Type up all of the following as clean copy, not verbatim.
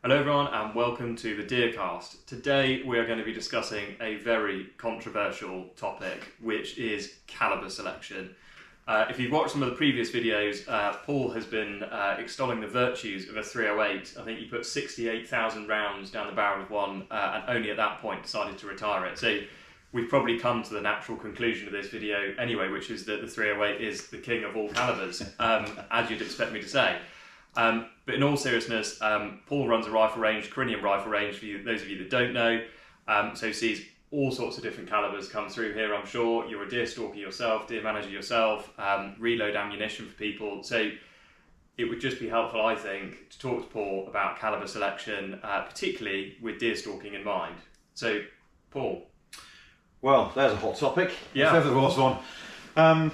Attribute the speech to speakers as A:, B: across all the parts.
A: Hello everyone and welcome to the Deercast. Today we are going to be discussing a very controversial topic, which is calibre selection. If you've watched some of the previous videos, Paul has been extolling the virtues of a 308. I think he put 68,000 rounds down the barrel of one and only at that point decided to retire it. So we've probably come to the natural conclusion of this video anyway, which is that the 308 is the king of all calibres, as you'd expect me to say. But in all seriousness, Paul runs a rifle range, Corinium Rifle Range, for those of you that don't know, so sees all sorts of different calibres come through here, I'm sure. You're a deer stalker yourself, deer manager yourself, reload ammunition for people, so it would just be helpful, I think, to talk to Paul about calibre selection, particularly with deer stalking in mind. So, Paul.
B: Well, there's a hot topic,
A: yeah.
B: If ever there was one.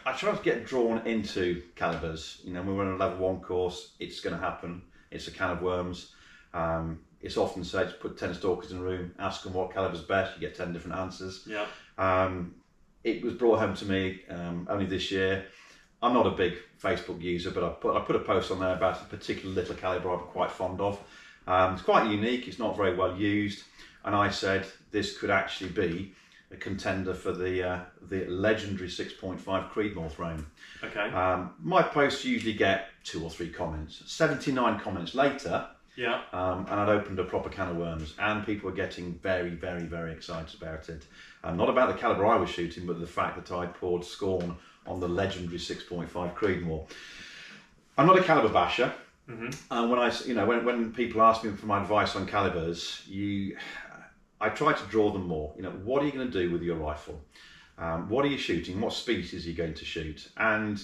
B: I try to get drawn into calibres. You know, when we're on a level 1 course, it's going to happen. It's a can of worms. It's often said, put 10 stalkers in a room, ask them what caliber's best, you get 10 different answers.
A: Yeah.
B: It was brought home to me only this year. I'm not a big Facebook user, but I put a post on there about a particular little calibre I'm quite fond of. It's quite unique, it's not very well used, and I said this could actually be a contender for the legendary 6.5 Creedmoor throne.
A: Okay.
B: My posts usually get 2 or 3 comments. 79 comments later,
A: yeah.
B: And I'd opened a proper can of worms, and people were getting very, very, very excited about it. Not about the calibre I was shooting, but the fact that I poured scorn on the legendary 6.5 Creedmoor. I'm not a calibre basher. Mm-hmm. When people ask me for my advice on calibres, I try to draw them more. You know, what are you going to do with your rifle? What are you shooting? What species are you going to shoot? And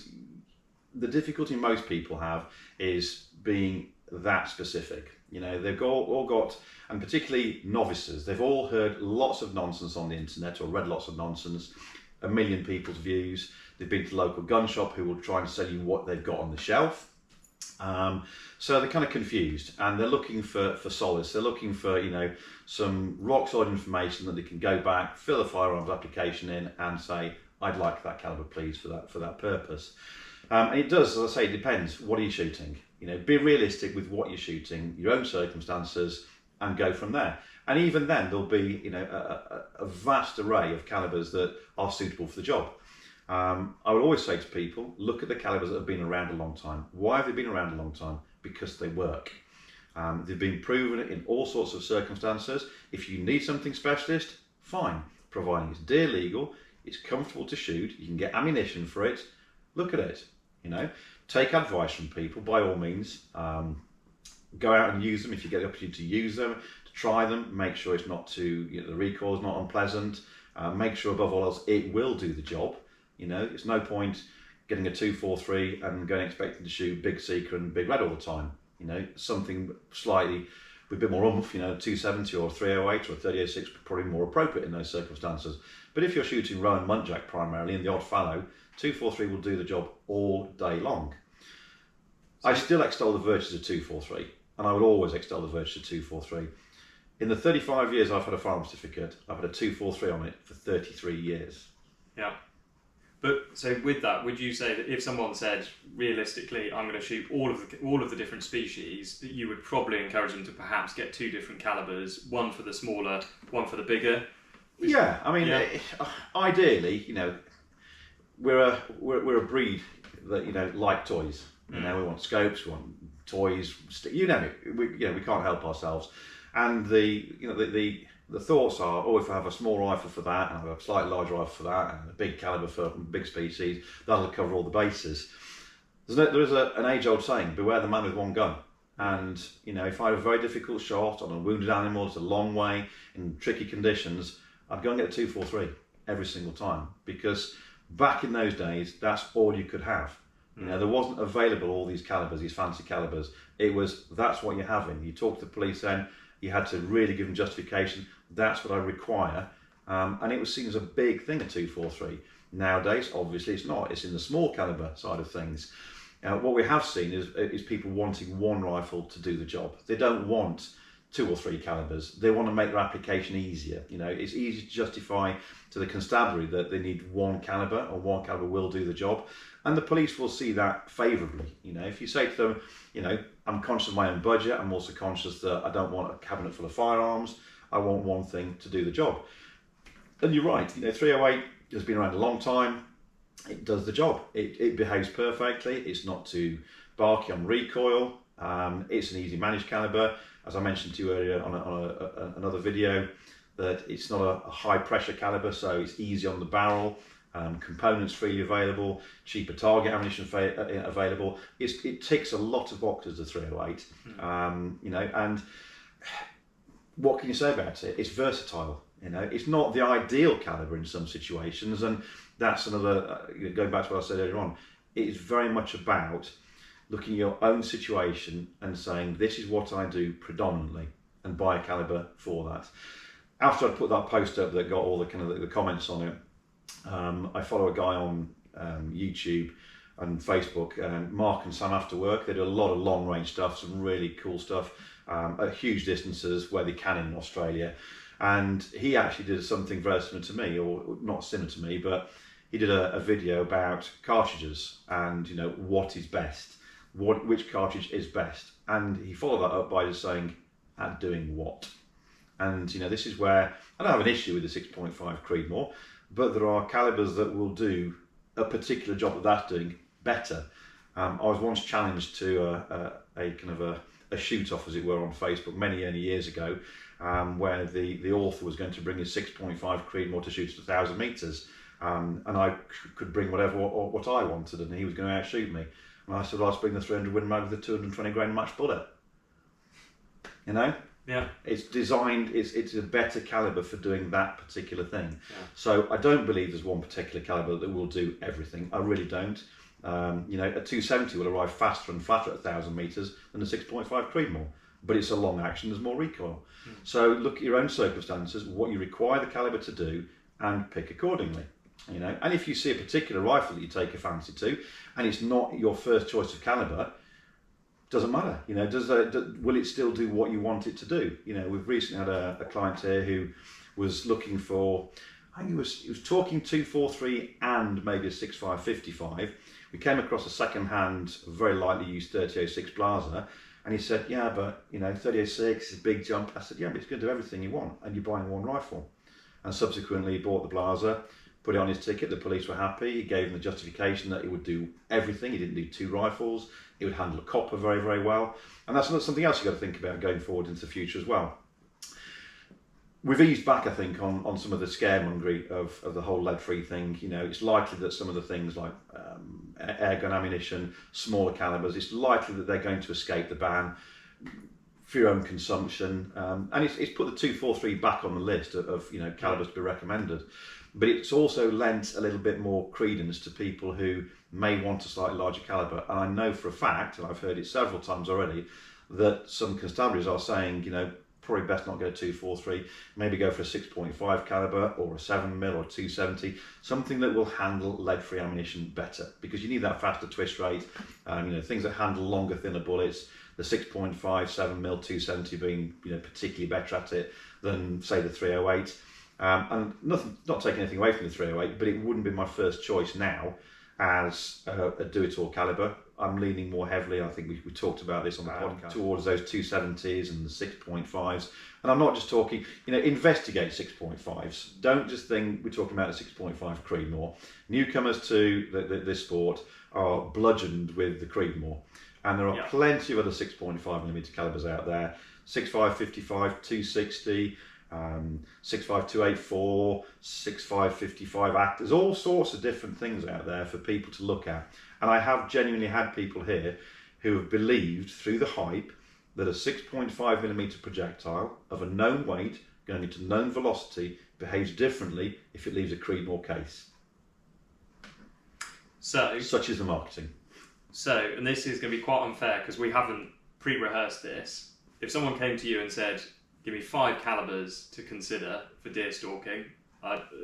B: the difficulty most people have is being that specific. You know, they've all got, and particularly novices, they've all heard lots of nonsense on the internet or read lots of nonsense, a million people's views. They've been to the local gun shop who will try and sell you what they've got on the shelf. So they're kind of confused, and they're looking for solace. They're looking for, you know, some rock solid information that they can go back, fill a firearms application in, and say, "I'd like that calibre, please, for that purpose." And it does, as I say, it depends. What are you shooting? You know, be realistic with what you're shooting, your own circumstances, and go from there. And even then, there'll be, you know, a vast array of calibres that are suitable for the job. I would always say to people, look at the calibres that have been around a long time. Why have they been around a long time? Because they work. They've been proven in all sorts of circumstances. If you need something specialist, fine. Providing it's deer legal, it's comfortable to shoot, you can get ammunition for it, look at it. You know, take advice from people, by all means. Go out and use them if you get the opportunity to use them, to try them, make sure it's not too, you know, the recoil is not unpleasant. Make sure above all else it will do the job. You know, it's no point getting a 243 and going expecting to shoot big seeker and big red all the time. You know, something slightly with a bit more oomph, you know, 270 or 308 or 3006 probably more appropriate in those circumstances. But if you're shooting roan muntjac primarily and the odd fallow, 243 will do the job all day long. I still extol the virtues of 243, and I would always extol the virtues of 243. In the 35 years I've had a firearm certificate, I've had a 243 on it for 33 years.
A: Yeah. But so with that, would you say that if someone said, realistically, I'm going to shoot all of the different species, that you would probably encourage them to perhaps get 2 different calibres, one for the smaller, one for the bigger?
B: Yeah, I mean, ideally, you know, we're a breed that, you know, like toys. You know, we want scopes, we want toys. You know, we can't help ourselves. And the thoughts are, oh, if I have a small rifle for that, and I have a slightly larger rifle for that, and a big calibre for big species, that'll cover all the bases. There is an age-old saying, beware the man with one gun. And, you know, if I have a very difficult shot on a wounded animal, it's a long way, in tricky conditions, I'd go and get a 243 every single time. Because back in those days, that's all you could have. You know, there wasn't available all these calibres, these fancy calibres. It was, that's what you're having. You talk to the police then, you had to really give them justification. That's what I require. And it was seen as a big thing, a 243. Nowadays, obviously it's not. It's in the small calibre side of things. What we have seen is people wanting one rifle to do the job. They don't want 2 or 3 calibers. They want to make their application easier. You know, it's easy to justify to the constabulary that they need 1 caliber, or 1 caliber will do the job, and the police will see that favourably. You know, if you say to them, you know, I'm conscious of my own budget, I'm also conscious that I don't want a cabinet full of firearms, I want one thing to do the job. And you're right, you know, 308 has been around a long time. It does the job. It behaves perfectly. It's not too barky on recoil. It's an easy managed caliber. As I mentioned to you earlier on another video, that it's not a high pressure caliber, so it's easy on the barrel. Components freely available, cheaper target ammunition available. It ticks a lot of boxes, the 308. You know, and what can you say about it? It's versatile. You know, it's not the ideal caliber in some situations, and that's another, going back to what I said earlier on, it is very much about looking at your own situation and saying, this is what I do predominantly, and buy a caliber for that. After I put that post up that got all the kind of the comments on it, I follow a guy on YouTube and Facebook, Mark and Sam After Work. They do a lot of long range stuff, some really cool stuff at huge distances where they can in Australia. And he actually did something very similar to me, or not similar to me, but he did a video about cartridges and, you know, what is best, which cartridge is best. And he followed that up by just saying, at doing what? And, you know, this is where I don't have an issue with the 6.5 Creedmoor, but there are calibers that will do a particular job that that's doing better. I was once challenged to a kind of a shoot-off, as it were, on Facebook many years ago, where the author was going to bring his 6.5 Creedmoor to shoot at 1,000 metres, and I could bring what I wanted, and he was going to outshoot me. And I said, well, I'll bring the 300 Win Mag with a 220 grain match bullet. You know?
A: Yeah.
B: It's designed, it's a better caliber for doing that particular thing. Yeah. So I don't believe there's one particular caliber that will do everything. I really don't. You know, a 270 will arrive faster and flatter at 1,000 metres than a 6.5 Creedmoor, but it's a long action, there's more recoil. So look at your own circumstances, what you require the caliber to do, and pick accordingly. You know, and if you see a particular rifle that you take a fancy to, and it's not your first choice of caliber, doesn't matter. You know, will it still do what you want it to do? You know, we've recently had a client here who was looking for, I think he was talking 243 and maybe a 6555. We came across a second-hand, very lightly used 3006 Blaser, and he said, yeah, but, you know, 3006 is a big jump. I said, yeah, but it's going to do everything you want, and you're buying one rifle. And subsequently, he bought the Blaser, put it on his ticket. The police were happy. He gave them the justification that it would do everything. He didn't do 2 rifles. It would handle a copper very, very well. And that's something else you've got to think about going forward into the future as well. We've eased back, I think, on some of the scaremongery of the whole lead-free thing. You know, it's likely that some of the things like airgun ammunition, smaller calibers, it's likely that they're going to escape the ban for your own consumption. And it's put the 243 back on the list of you know, calibers to be recommended. But it's also lent a little bit more credence to people who may want a slightly larger caliber. And I know for a fact, and I've heard it several times already, that some constabularies are saying, you know, probably best not go 243, maybe go for a 6.5 caliber or a 7mm or a 270, something that will handle lead-free ammunition better, because you need that faster twist rate. You know, things that handle longer, thinner bullets, the 6.5, 7mm, 270 being, you know, particularly better at it than, say, the 308. And not taking anything away from the 308, but it wouldn't be my first choice now as a do-it-all caliber. I'm leaning more heavily, I think we talked about this on the podcast, towards those 270s and the 6.5s. And I'm not just talking, you know, investigate 6.5s. Don't just think we're talking about a 6.5 Creedmoor. Newcomers to this sport are bludgeoned with the Creedmoor. And there are plenty of other 6.5mm calibers out there. 6.5, 55, 260, 65284, 6555 act. There's all sorts of different things out there for people to look at. And I have genuinely had people here who have believed through the hype that a 6.5mm projectile of a known weight going into known velocity behaves differently if it leaves a Creedmoor case.
A: So,
B: such is the marketing.
A: So, and this is going to be quite unfair because we haven't pre-rehearsed this. If someone came to you and said, give me 5 calibers to consider for deer stalking,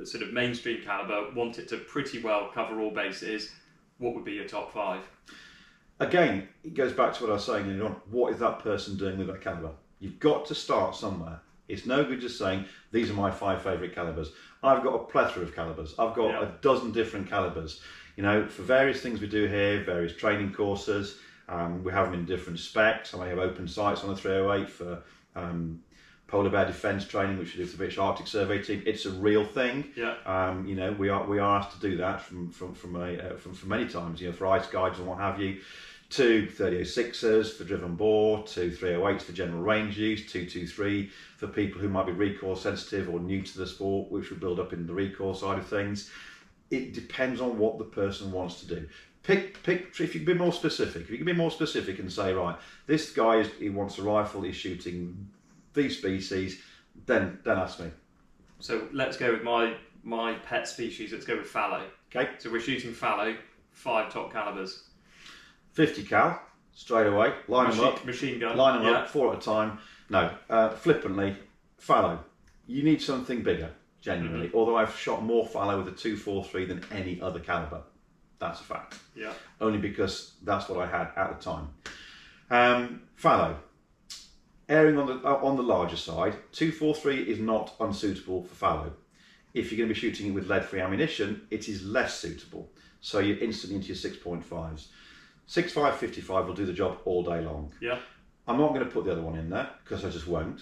A: sort of mainstream caliber, want it to pretty well cover all bases, what would be your top 5?
B: Again, it goes back to what I was saying earlier on. What is that person doing with that caliber? You've got to start somewhere. It's no good just saying, these are my 5 favourite calibers. I've got a plethora of calibers. I've got a dozen different calibers. You know, for various things we do here, various training courses, we have them in different specs. I may have open sights on a 308 for polar bear defence training, which we do for the British Arctic Survey Team. It's a real thing.
A: Yeah.
B: You know, we are asked to do that from many times. You know, for ice guides and what have you. 2 3006s for driven bore, 2 308s for general range use, 223 for people who might be recoil sensitive or new to the sport, which will build up in the recoil side of things. It depends on what the person wants to do. Pick. If you can be more specific, and say, right, this guy he wants a rifle, he's shooting these species, then ask me.
A: So let's go with my pet species. Let's go with fallow.
B: Okay.
A: So we're shooting fallow, 5 top calibers.
B: 50 cal, straight away, line them up.
A: Machine gun.
B: Line them up, 4 at a time. No, flippantly, fallow. You need something bigger, genuinely. Although I've shot more fallow with a 243 than any other caliber. That's a fact.
A: Yeah.
B: Only because that's what I had at the time. Fallow. Erring on the larger side, 243 is not unsuitable for fallow. If you're going to be shooting it with lead-free ammunition, it is less suitable. So you're instantly into your 6.5s. 6.5 55 will do the job all day long.
A: Yeah.
B: I'm not going to put the other one in there because I just won't.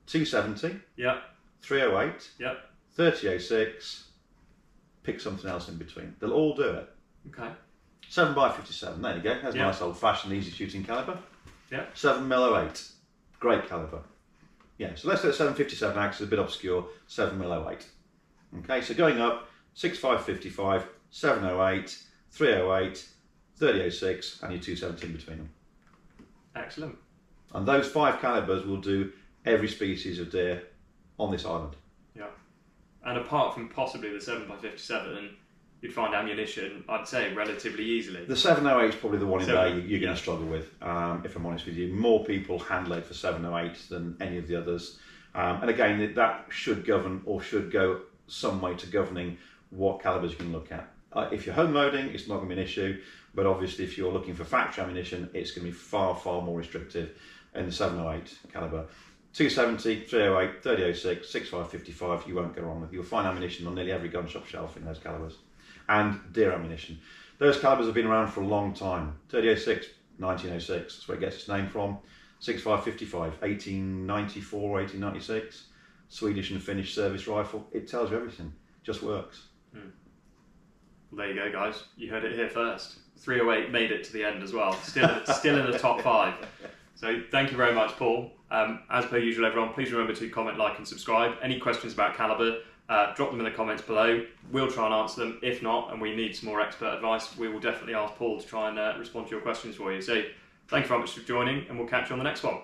B: 270.
A: Yeah.
B: 308.
A: Yeah.
B: 3006. Pick something else in between. They'll all do it.
A: Okay.
B: 7x57. There you go. That's a nice old-fashioned, easy shooting caliber.
A: Yeah.
B: 7mm08. Great caliber. Yeah. So let's let 757 act. It's a bit obscure. 7mm08. Okay. So going up, 6.5 55, 708, 308. 3006 and your 217 between them.
A: Excellent.
B: And those 5 calibers will do every species of deer on this island.
A: Yeah. And apart from possibly the 7x57, you'd find ammunition, I'd say, relatively easily.
B: The 708 is probably the one in there you're going to struggle with, if I'm honest with you. More people hand load for 708 than any of the others. And again, that should govern or should go some way to governing what calibers you can look at. If you're home loading, it's not going to be an issue, but obviously if you're looking for factory ammunition, it's going to be far, far more restrictive in the 708 caliber. 270, 308, 3006, 6.5 55, you won't go wrong with. You'll find ammunition on nearly every gun shop shelf in those calibers. And deer ammunition. Those calibers have been around for a long time. 3006, 1906, that's where it gets its name from. 6.5 55, 1894, 1896. Swedish and Finnish service rifle. It tells you everything. Just works.
A: Well, there you go, guys. You heard it here first. 308 made it to the end as well. Still in the top 5. So thank you very much, Paul. As per usual, everyone, please remember to comment, like and subscribe. Any questions about Calibre, drop them in the comments below. We'll try and answer them. If not, and we need some more expert advice, we will definitely ask Paul to try and respond to your questions for you. So thank you very much for joining, and we'll catch you on the next one.